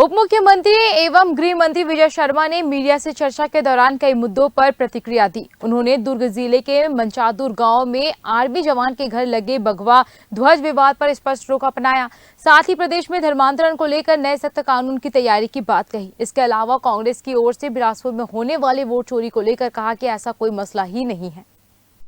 उप मुख्यमंत्री एवं गृह मंत्री विजय शर्मा ने मीडिया से चर्चा के दौरान कई मुद्दों पर प्रतिक्रिया दी। उन्होंने दुर्ग जिले के मंचादुर गांव में आर्मी जवान के घर लगे भगवा ध्वज विवाद पर स्पष्ट रुख अपनाया। साथ ही प्रदेश में धर्मांतरण को लेकर नए सख्त कानून की तैयारी की बात कही। इसके अलावा कांग्रेस की ओर से बिलासपुर में होने वाले वोट चोरी को लेकर कहा कि ऐसा कोई मसला ही नहीं है।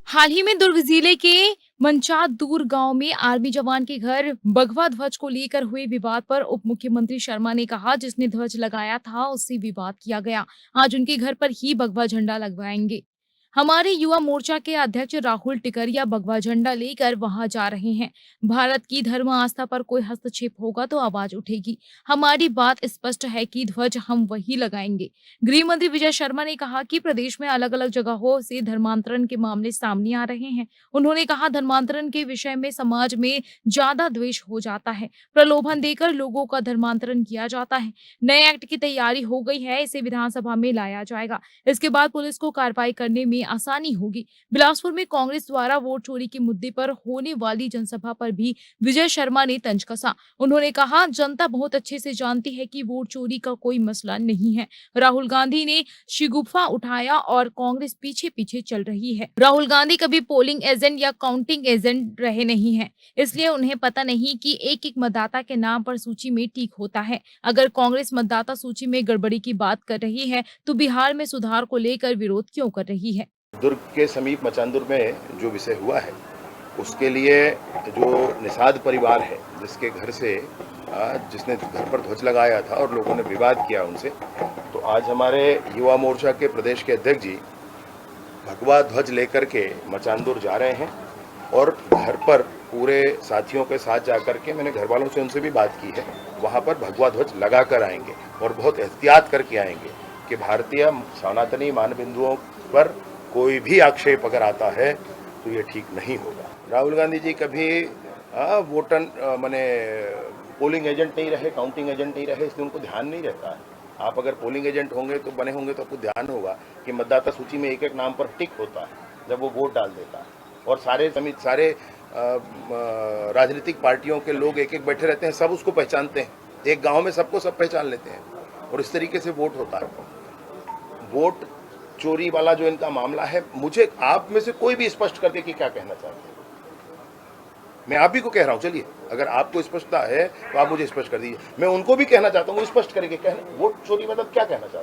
हाल ही में दुर्ग जिले के मंचादूर गांव में आर्मी जवान के घर भगवा ध्वज को लेकर हुए विवाद पर उप मुख्यमंत्री शर्मा ने कहा, जिसने ध्वज लगाया था उससे विवाद किया गया। आज उनके घर पर ही भगवा झंडा लगवाएंगे। हमारे युवा मोर्चा के अध्यक्ष राहुल टिकरिया भगवा झंडा लेकर वहां जा रहे हैं। भारत की धर्म आस्था पर कोई हस्तक्षेप होगा तो आवाज उठेगी। हमारी बात स्पष्ट है कि ध्वज हम वही लगाएंगे। गृह मंत्री विजय शर्मा ने कहा कि प्रदेश में अलग अलग जगहों से धर्मांतरण के मामले सामने आ रहे हैं। उन्होंने कहा, धर्मांतरण के विषय में समाज में ज्यादा द्वेष हो जाता है, प्रलोभन देकर लोगों का धर्मांतरण किया जाता है। नए एक्ट की तैयारी हो गई है, इसे विधानसभा में लाया जाएगा। इसके बाद पुलिस को कार्रवाई करने में आसानी होगी। बिलासपुर में कांग्रेस द्वारा वोट चोरी के मुद्दे पर होने वाली जनसभा पर भी विजय शर्मा ने तंज कसा। उन्होंने कहा, जनता बहुत अच्छे से जानती है कि वोट चोरी का कोई मसला नहीं है। राहुल गांधी ने शिगुफा उठाया और कांग्रेस पीछे पीछे चल रही है। राहुल गांधी कभी पोलिंग एजेंट या काउंटिंग एजेंट रहे नहीं हैं, इसलिए उन्हें पता नहीं कि एक एक मतदाता के नाम पर सूची में टिक होता है। अगर कांग्रेस मतदाता सूची में गड़बड़ी की बात कर रही है तो बिहार में सुधार को लेकर विरोध क्यों कर रही है? दुर्ग के समीप मचांदुर में जो विषय हुआ है उसके लिए जो निषाद परिवार है, जिसके घर से जिसने घर पर ध्वज लगाया था और लोगों ने विवाद किया उनसे, तो आज हमारे युवा मोर्चा के प्रदेश के अध्यक्ष जी भगवा ध्वज लेकर के मचांदुर जा रहे हैं और घर पर पूरे साथियों के साथ जाकर के, मैंने घर वालों से उनसे भी बात की है, वहाँ पर भगवा ध्वज लगा कर आएंगे और बहुत एहतियात करके आएंगे कि भारतीय सनातनी मानबिंदुओं पर कोई भी आक्षेप अगर आता है तो ये ठीक नहीं होगा। राहुल गांधी जी कभी वोटर माने पोलिंग एजेंट नहीं रहे, काउंटिंग एजेंट नहीं रहे, इसलिए उनको ध्यान नहीं रहता है। आप अगर पोलिंग एजेंट होंगे तो बने होंगे तो आपको ध्यान होगा कि मतदाता सूची में एक एक नाम पर टिक होता है जब वो वोट डाल देता है, और सारे राजनीतिक पार्टियों के लोग एक एक बैठे रहते हैं, सब उसको पहचानते हैं। एक गाँव में सबको सब पहचान लेते हैं और इस तरीके से वोट होता है। वोट चोरी वाला जो इनका मामला है, मुझे आप में से कोई भी स्पष्ट कर दे कि क्या कहना चाहते हैं। मैं आप भी को कह रहा हूं, चलिए अगर आपको स्पष्टता है तो आप मुझे स्पष्ट कर दीजिए। मैं उनको भी कहना चाहता हूं, स्पष्ट करके कहना वोट चोरी मतलब क्या कहना चाहते हैं।